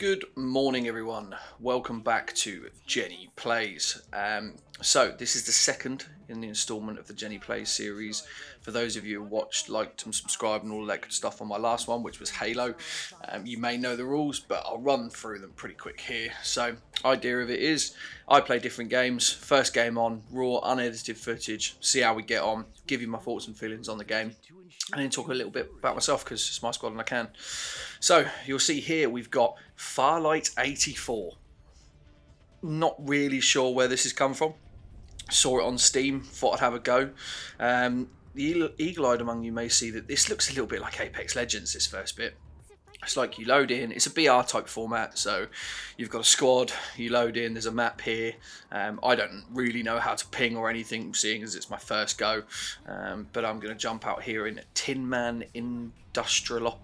Good morning, everyone. Welcome back to Jennie Plays. So this is the second in the instalment of the Jennie Plays series. For those of you who watched, liked and subscribed and all that good stuff on my last one, which was Halo, you may know the rules, but I'll run through them pretty quick here. So idea of it is I play different games. First game on, raw, unedited footage, see how we get on, give you my thoughts and feelings on the game, and then talk a little bit about myself because it's my squad and I can. So you'll see here we've got FARLIGHT 84. Not really sure where this has come from. Saw it on Steam, thought I'd have a go. The eagle-eyed among you may see that this looks a little bit like Apex Legends, this first bit. It's like you load in, it's a BR type format, so you've got a squad, you load in, there's a map here. I don't really know how to ping or anything, seeing as it's my first go, but I'm going to jump out here in Tin Man Industrialopolis.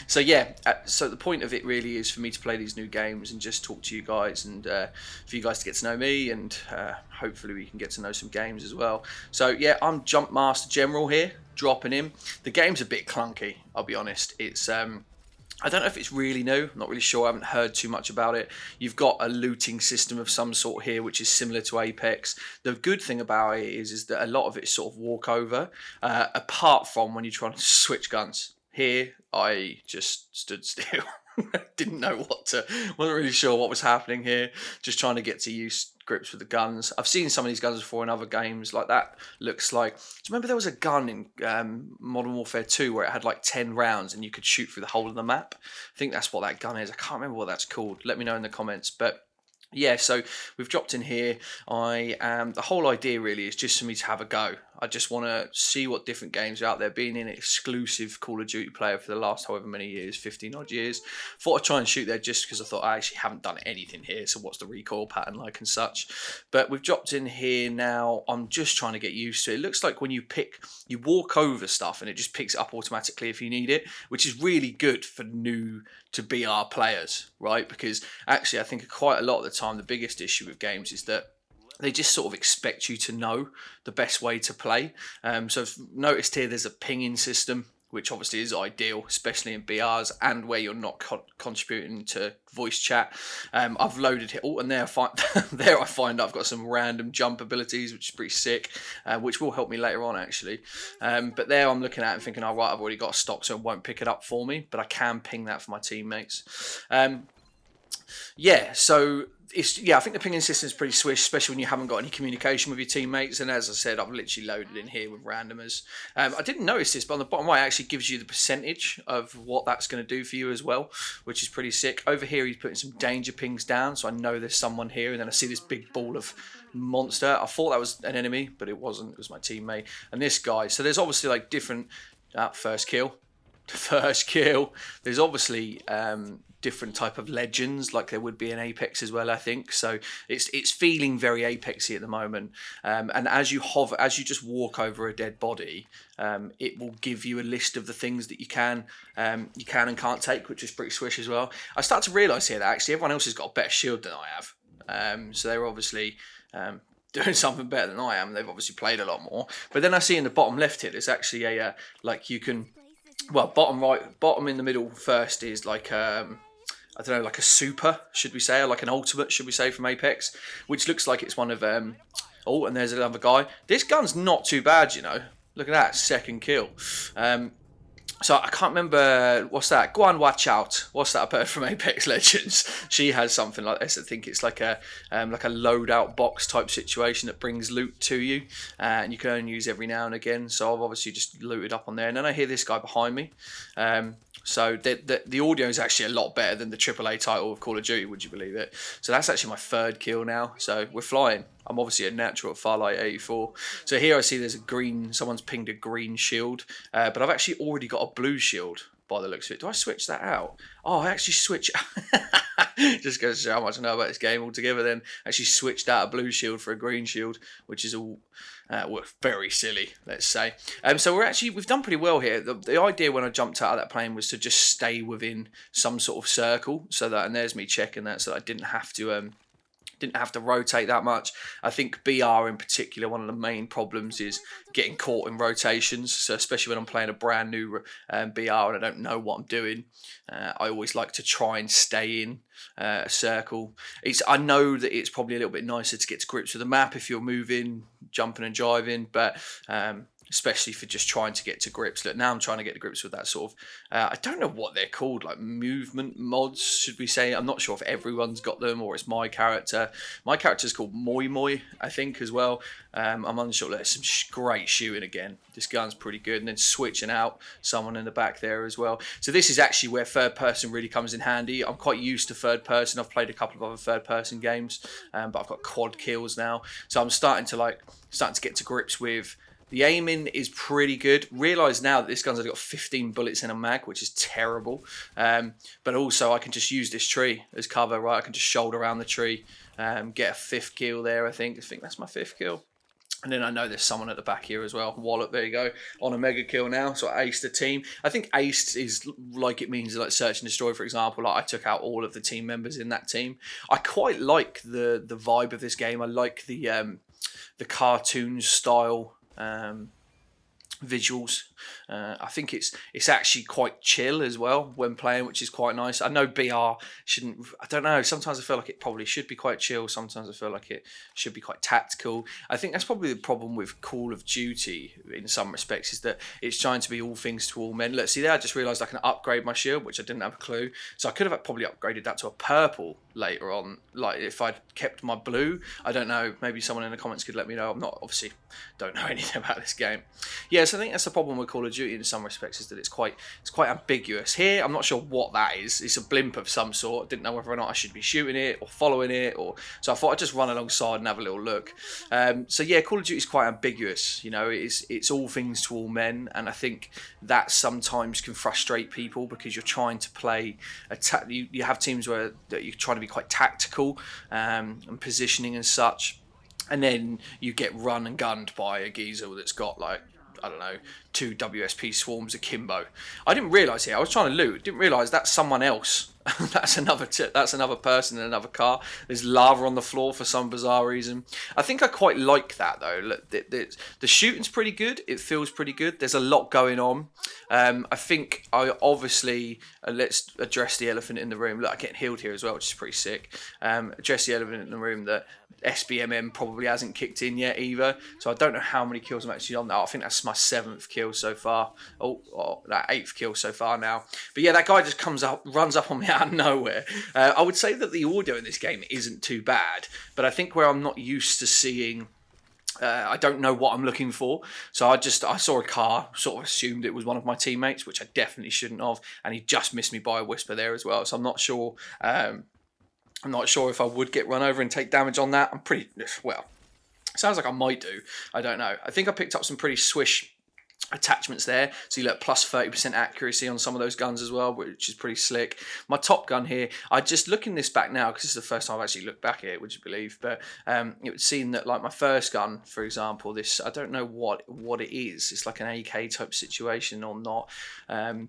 So yeah, so the point of it really is for me to play these new games and just talk to you guys, and for you guys to get to know me, and hopefully we can get to know some games as well. So yeah, I'm Jump Master General here, dropping in. The game's a bit clunky, I'll be honest. It's I don't know if it's really new, I'm not really sure, I haven't heard too much about it. You've got a looting system of some sort here, which is similar to Apex. The good thing about it is that a lot of it is sort of walkover, apart from when you're trying to switch guns. Here, I just stood still. Didn't know wasn't really sure what was happening here. Just trying to get to grips with the guns. I've seen some of these guns before in other games like that. Looks like, do you remember there was a gun in Modern Warfare 2 where it had like 10 rounds and you could shoot through the whole of the map? I think that's what that gun is. I can't remember what that's called. Let me know in the comments. But yeah, so we've dropped in here. The whole idea really is just for me to have a go. I just want to see what different games are out there. Being an exclusive Call of Duty player for the last however many years, 15 odd years, thought I'd try and shoot there just because I thought I actually haven't done anything here, so what's the recoil pattern like and such. But we've dropped in here now. I'm just trying to get used to it. It looks like when you walk over stuff and it just picks it up automatically if you need it, which is really good for new to BR players, right? Because actually I think quite a lot of the time the biggest issue with games is that they just sort of expect you to know the best way to play. So I've noticed here there's a pinging system, which obviously is ideal, especially in BRs and where you're not contributing to voice chat. I've loaded it. Oh, and there I find I've got some random jump abilities, which is pretty sick, which will help me later on actually. But there I'm looking at it and thinking, oh, right, I've already got a stock, so it won't pick it up for me, but I can ping that for my teammates. Yeah, so I think the pinging system is pretty swish, especially when you haven't got any communication with your teammates. And as I said, I've literally loaded in here with randomers. I didn't notice this, but on the bottom right, it actually gives you the percentage of what that's going to do for you as well, which is pretty sick. Over here, he's putting some danger pings down, so I know there's someone here. And then I see this big ball of monster. I thought that was an enemy, but it wasn't. It was my teammate. And this guy. So there's obviously like different first kill. There's obviously different type of legends like there would be in Apex as well, I think. So it's feeling very Apexy at the moment. And as you just walk over a dead body, it will give you a list of the things that you can and can't take, which is pretty swish as well. I start to realise here that actually everyone else has got a better shield than I have. So they're obviously doing something better than I am. They've obviously played a lot more. But then I see in the bottom left here, there's actually a like you can. Well, bottom in the middle first is like I don't know, like a super, should we say, or like an ultimate, should we say, from Apex, which looks like it's one of oh, and there's another guy. This gun's not too bad, you know. Look at that, second kill. So I can't remember, what's that? Go on, watch out. What's that bird from Apex Legends? She has something like this. I think it's like a loadout box type situation that brings loot to you, and you can only use every now and again. So I've obviously just looted up on there, and then I hear this guy behind me. So the audio is actually a lot better than the AAA title of Call of Duty, would you believe it? So that's actually my third kill now. So we're flying. I'm obviously a natural at FARLIGHT 84. So here I see there's someone's pinged a green shield, but I've actually already got a blue shield by the looks of it. Do I switch that out? Oh, I actually switch. Just goes to show how much I know about this game altogether. Then actually switched out a blue shield for a green shield, which is all very silly, let's say. So we've done pretty well here. The idea when I jumped out of that plane was to just stay within some sort of circle, so that, and there's me checking that, so that I didn't have to rotate that much. I think BR in particular, one of the main problems is getting caught in rotations. So especially when I'm playing a brand new BR and I don't know what I'm doing, I always like to try and stay in a circle. I know that it's probably a little bit nicer to get to grips with the map if you're moving, jumping and driving, but especially for just trying to get to grips. Look, now I'm trying to get to grips with that sort of, I don't know what they're called, like movement mods, should we say? I'm not sure if everyone's got them or it's my character. My character's called Moi Moi, I think, as well. I'm unsure. There's some great shooting again. This gun's pretty good. And then switching out someone in the back there as well. So this is actually where third person really comes in handy. I'm quite used to third person. I've played a couple of other third person games, but I've got quad kills now. So I'm starting to get to grips with the aiming is pretty good. Realise now that this gun's only got 15 bullets in a mag, which is terrible. But also I can just use this tree as cover, right? I can just shoulder around the tree, get a 5th kill there, I think. I think that's my 5th kill. And then I know there's someone at the back here as well. Wallop, there you go. On a mega kill now. So I aced the team. I think aced is like it means like search and destroy, for example. Like I took out all of the team members in that team. I quite like the vibe of this game. I like the cartoon style visuals. I think it's actually quite chill as well when playing, which is quite nice. I know BR shouldn't, I don't know, sometimes I feel like it probably should be quite chill, sometimes I feel like it should be quite tactical. I think that's probably the problem with Call of Duty in some respects, is that it's trying to be all things to all men. Look, see there, I just realised I can upgrade my shield, which I didn't have a clue. So I could have probably upgraded that to a purple later on, like if I'd kept my blue. I don't know, maybe someone in the comments could let me know. I'm not, obviously don't know anything about this game. Yeah, so I think that's the problem with Call of Duty in some respects, is that it's quite ambiguous. Here, I'm not sure what that is. It's a blimp of some sort. Didn't know whether or not I should be shooting it or following it, or so I thought I'd just run alongside and have a little look. So yeah, Call of Duty is quite ambiguous. You know, it's all things to all men, and I think that sometimes can frustrate people because you're trying to play you have teams where you're trying to be quite tactical and positioning and such, and then you get run and gunned by a geezer that's got like, I don't know, 2 WSP swarms akimbo. I didn't realise here, I was trying to loot, didn't realise that's someone else. That's another person in another car. There's lava on the floor for some bizarre reason. I think I quite like that though. Look, the shooting's pretty good. It feels pretty good. There's a lot going on. I think obviously let's address the elephant in the room. Look, I get healed here as well, which is pretty sick. Address the elephant in the room that SBMM probably hasn't kicked in yet either. So I don't know how many kills I'm actually on now. I think that's my 7th kill so far. Oh, that 8th kill so far now. But yeah, that guy just runs up on me out of nowhere. I would say that the audio in this game isn't too bad, but I think where I'm not used to seeing, I don't know what I'm looking for. So I saw a car, sort of assumed it was one of my teammates, which I definitely shouldn't have, and he just missed me by a whisper there as well. So I'm not sure. I'm not sure if I would get run over and take damage on that. I'm pretty, well, sounds like I might do. I don't know. I think I picked up some pretty swish attachments there, so you look plus 30% accuracy on some of those guns as well, which is pretty slick. My top gun here, I just looking this back now because this is the first time I've actually looked back at it, would you believe, but it would seem that like my first gun, for example, this, I don't know what it is, it's like an AK type situation or not,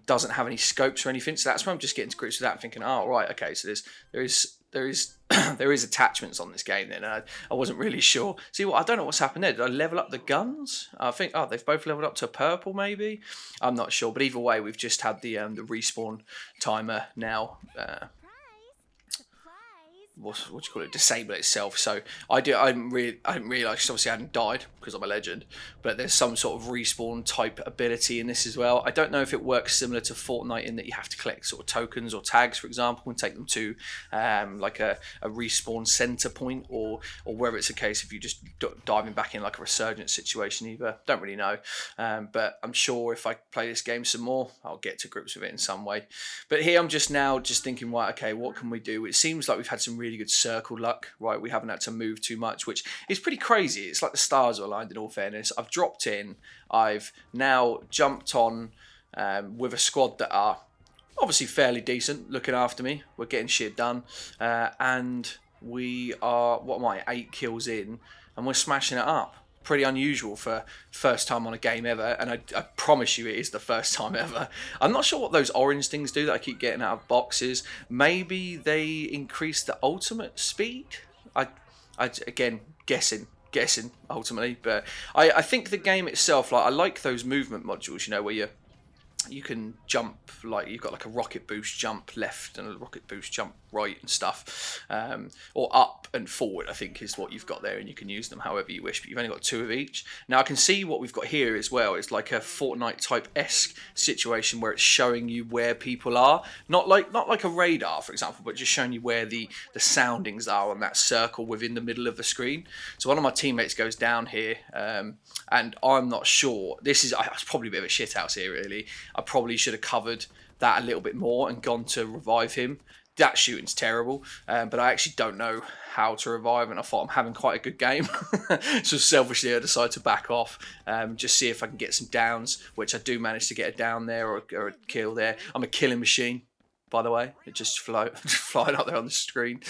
doesn't have any scopes or anything, so that's why I'm just getting to grips with that and thinking, oh right, okay, so there is attachments on this game then, and I wasn't really sure. See what, I don't know what's happened there. Did I level up the guns? I think, they've both leveled up to purple maybe? I'm not sure, but either way, we've just had the respawn timer now. What do you call it? Disable itself. So I didn't realise, because obviously I hadn't died because I'm a legend, but there's some sort of respawn type ability in this as well. I don't know if it works similar to Fortnite in that you have to collect sort of tokens or tags, for example, and take them to like a respawn center point, or whether it's a case if you just diving back in like a resurgence situation either. Don't really know, but I'm sure if I play this game some more, I'll get to grips with it in some way. But here I'm just thinking, right, okay, what can we do? It seems like we've had some really good circle luck, right? We haven't had to move too much, which is pretty crazy. It's like the stars are aligned, in all fairness. I've dropped in, I've now jumped on with a squad that are obviously fairly decent, looking after me. We're getting shit done, and we are, what am I, 8 kills in, and we're smashing it up. Pretty unusual for first time on a game ever, and I promise you it is the first time ever. I'm not sure what those orange things do that I keep getting out of boxes. Maybe they increase the ultimate speed? I again, guessing guessing ultimately. But I think the game itself, like I like those movement modules, you know, where you can jump, like you've got like a rocket boost jump left and a rocket boost jump right and stuff, or up and forward I think is what you've got there, and you can use them however you wish, but you've only got 2 of each. Now I can see what we've got here as well. It's like a Fortnite type-esque situation where it's showing you where people are, not like a radar for example, but just showing you where the soundings are on that circle within the middle of the screen. So one of my teammates goes down here, and I'm not sure, it's probably a bit of a shithouse here really. I probably should have covered that a little bit more and gone to revive him. That shooting's terrible, but I actually don't know how to revive, and I thought I'm having quite a good game. So selfishly I decided to back off, just see if I can get some downs, which I do manage to get a down there or a kill there. I'm a killing machine, by the way. It just flying up there on the screen.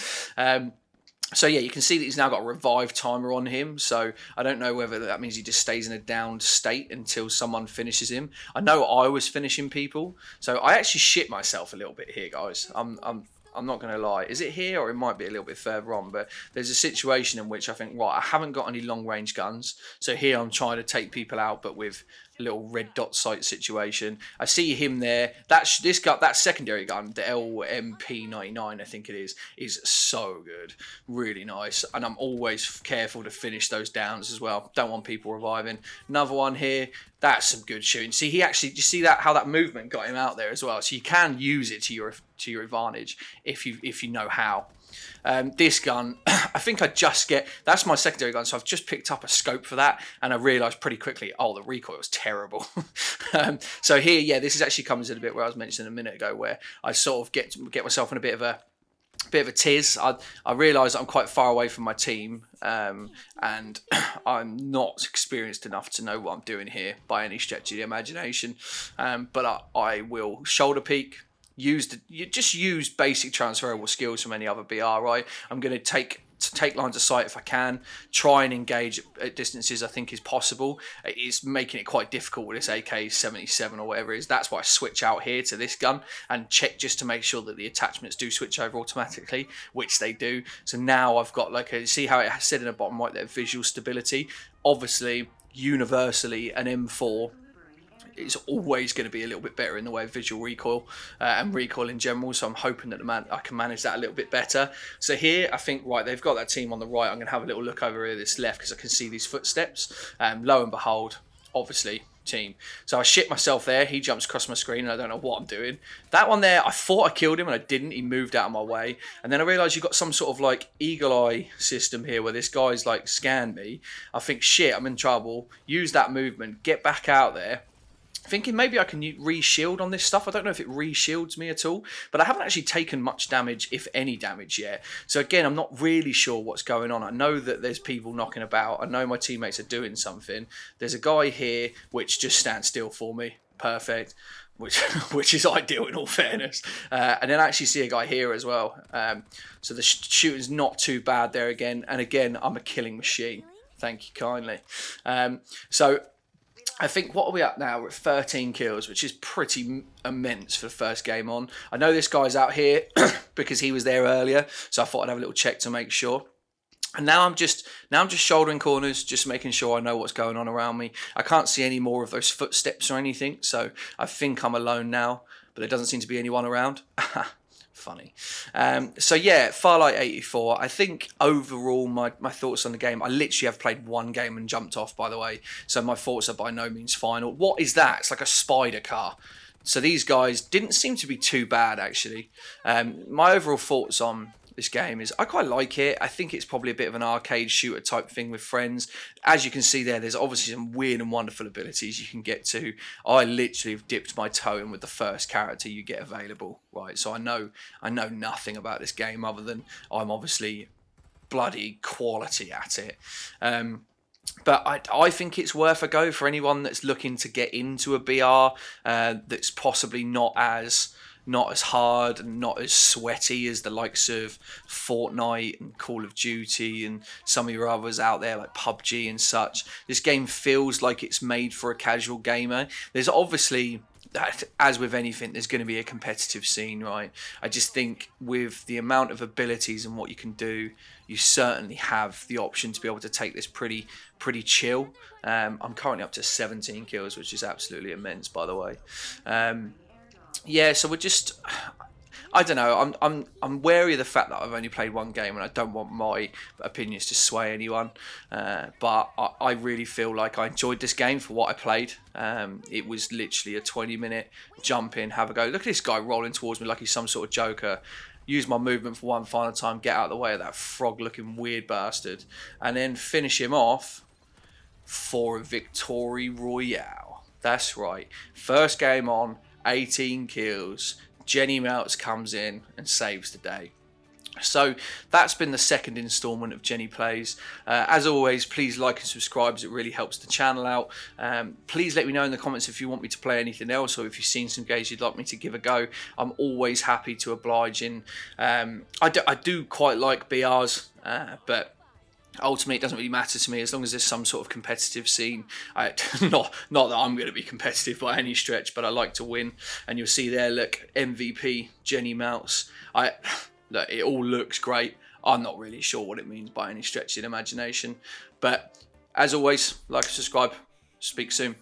So yeah, you can see that he's now got a revive timer on him. So I don't know whether that means he just stays in a downed state until someone finishes him. I know I was finishing people, so I actually shit myself a little bit here, guys. I'm not going to lie. Is it here, or it might be a little bit further on? But there's a situation in which I think, right, I haven't got any long range guns. So here I'm trying to take people out, but with a little red dot sight situation. I see him there. That secondary gun, the LMP99, I think it is so good. Really nice. And I'm always careful to finish those downs as well. Don't want people reviving. Another one here. That's some good shooting. See, you see that how that movement got him out there as well. So you can use it to your advantage if you know how. This gun, I think that's my secondary gun, so I've just picked up a scope for that, and I realised pretty quickly, oh, the recoil was terrible. So here, yeah, this is actually comes in a bit where I was mentioning a minute ago, where I sort of get myself in a bit of a tiz. I realise I'm quite far away from my team, and I'm not experienced enough to know what I'm doing here by any stretch of the imagination. But I will shoulder peek. You just use basic transferable skills from any other BR, right? I'm going to take lines of sight if I can, try and engage at distances I think is possible. It's making it quite difficult with this AK-77 or whatever it is. That's why I switch out here to this gun and check just to make sure that the attachments do switch over automatically, which they do. So now I've got see how it said in the bottom right there, visual stability. Obviously, universally, an M4 it's always going to be a little bit better in the way of visual recoil and recoil in general. So I'm hoping that I can manage that a little bit better. So here, I think, right, they've got that team on the right. I'm going to have a little look over here this left because I can see these footsteps. Lo and behold, obviously, team. So I shit myself there. He jumps across my screen and I don't know what I'm doing. That one there, I thought I killed him and I didn't. He moved out of my way. And then I realised you've got some sort of like eagle eye system here where this guy's like scanned me. I think, shit, I'm in trouble. Use that movement. Get back out there. Thinking maybe I can re-shield on this stuff. I don't know if it re-shields me at all, but I haven't actually taken much damage, if any damage yet. So again, I'm not really sure what's going on. I know that there's people knocking about. I know my teammates are doing something. There's a guy here which just stands still for me. Perfect. Which is ideal in all fairness. And then I actually see a guy here as well. So the shooting's not too bad there again. And again, I'm a killing machine. Thank you kindly. So I think, what are we at now? We're at 13 kills, which is pretty immense for the first game on. I know this guy's out here because he was there earlier, so I thought I'd have a little check to make sure. And now I'm just shouldering corners, just making sure I know what's going on around me. I can't see any more of those footsteps or anything, so I think I'm alone now, but there doesn't seem to be anyone around. Funny. So yeah, FARLIGHT 84. I think overall my thoughts on the game, I literally have played one game and jumped off, by the way, so my thoughts are by no means final. What is that? It's like a spider car. So these guys didn't seem to be too bad, actually. My overall thoughts on this game is I quite like it. I think it's probably a bit of an arcade shooter type thing with friends. As you can see there's obviously some weird and wonderful abilities you can get to. I literally have dipped my toe in with the first character you get available, right? So I know nothing about this game other than I'm obviously bloody quality at it. But I think it's worth a go for anyone that's looking to get into a BR that's possibly not as hard and not as sweaty as the likes of Fortnite and Call of Duty and some of your others out there like PUBG and such. This game feels like it's made for a casual gamer. There's obviously as with anything, there's going to be a competitive scene, right? I just think with the amount of abilities and what you can do, you certainly have the option to be able to take this pretty chill. I'm currently up to 17 kills, which is absolutely immense, by the way. Yeah, so we're just, I don't know. I'm wary of the fact that I've only played one game, and I don't want my opinions to sway anyone. But I really feel like I enjoyed this game for what I played. It was literally a 20-minute jump in, have a go. Look at this guy rolling towards me like he's some sort of Joker. Use my movement for one final time, get out of the way of that frog-looking weird bastard, and then finish him off for a victory royale. That's right. First game on, 18 kills. Jennie comes in and saves the day. So that's been the second instalment of Jennie Plays. As always, please like and subscribe, as it really helps the channel out. Please let me know in the comments if you want me to play anything else, or if you've seen some games you'd like me to give a go. I'm always happy to oblige. I do quite like BRs, but ultimately it doesn't really matter to me as long as there's some sort of competitive scene. Not that I'm going to be competitive by any stretch, but I like to win. And you'll see there, look, MVP Jennie Mouse. Look, it all looks great. I'm not really sure what it means by any stretch of the imagination, but as always, like and subscribe. Speak soon.